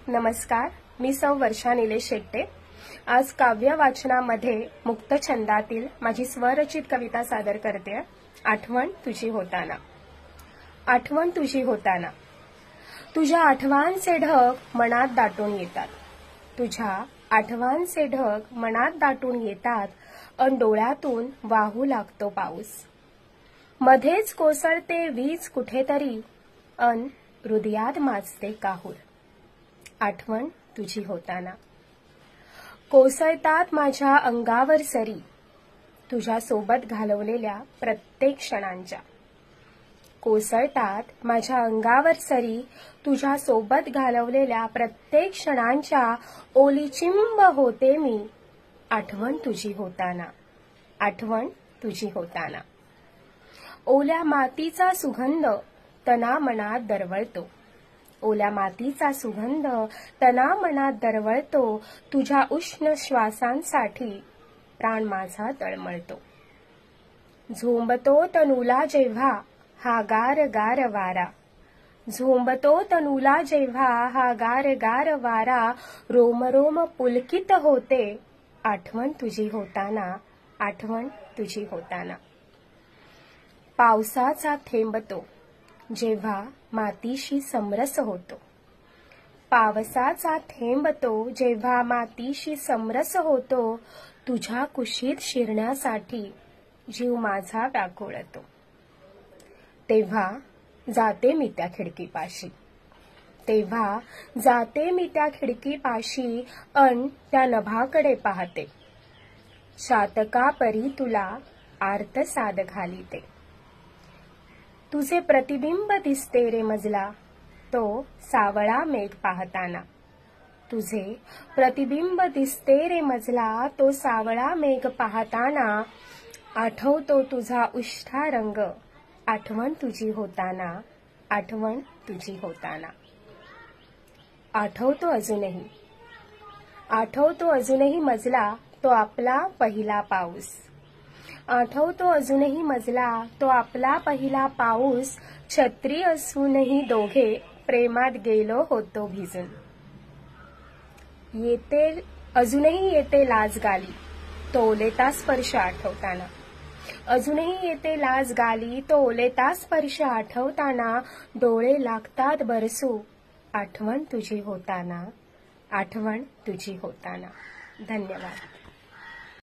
नमस्कार, मी सौ वर्षा निलेश शेट्टे। आज काव्य वाचनामध्ये मुक्त छंदातील माझी स्वरचित कविता सादर करते। आठवण तुझी होताना। आठवण तुझी होताना। तुझ्या आठवांचे ढग मनात दाटून येतात। तुझ्या आठवांचे ढग मनात दाटून येतात अन डोळ्यातून वाहू लागतो पाऊस। मध्येच कोसळते वीज कुठेतरी अन हृदयात माजते काहूर। आठवण तुझी होताना। कोसळतात माझ्या अंगावर सरी तुझ्या सोबत घालवलेल्या प्रत्येक क्षणांच्या। कोसळतात माझ्या अंगावर सरी तुझ्या सोबत घालवलेल्या प्रत्येक क्षणांच्या। ओली चिंब होते मी आठवण तुझी होताना। आठवण तुझी होताना। ओल्या मातीचा सुगंध तना मनात दरवळतो। ओल्या मातीचा सुगंध तना मनात दरवळतो। तुझ्या उष्ण श्वासांसाठी प्राण माझा तळमळतो। झोंबतो तनूला जेव्हा हा गार गार वारा। झोंबतो तनूला जेव्हा हा गार गार वारा। रोम रोम पुलकित होते आठवण तुझी होताना। आठवण तुझी होताना। पावसाचा थेंबतो जेव्हा मातीशी समरस होतो। पावसाचा थेंबतो जेव्हा मातीशी समरस होतो। तुझ्या कुशीत शिरण्यासाठी जीव माझा व्याकुळतो। तेव्हा जाते मी त्या खिडकीपाशी। तेव्हा जाते मी त्या खिडकीपाशी अन त्या नभाकडे पाहते। शातकापरी तुला आर्त साद घालिते। तुझे प्रतिबिंब दिसते रे मजला तो सावळा मेघ पाहताना। तुझे प्रतिबिंब दिसते रे मजला तो सावळा मेघ पाहताना। आठवतो तुझा उष्ठा रंग आठवण तुझी होताना। आठवण तुझी होताना। आठवतो अजूनही। आठवतो अजूनही मजला तो आपला पहिला पाऊस। आठवतो अजूनही मजला तो आपला पहिला पाऊस। छत्री असूनही दोघे प्रेमात गेलो होतो भिजून। अजूनही येते लाज गाली तो ओलेता स्पर्श आठवताना। अजूनही येते लाज गाली तो ओलेता स्पर्श आठवताना। डोळे लागतात बरसू आठवण तुझी होताना। आठवण तुझी होताना। धन्यवाद।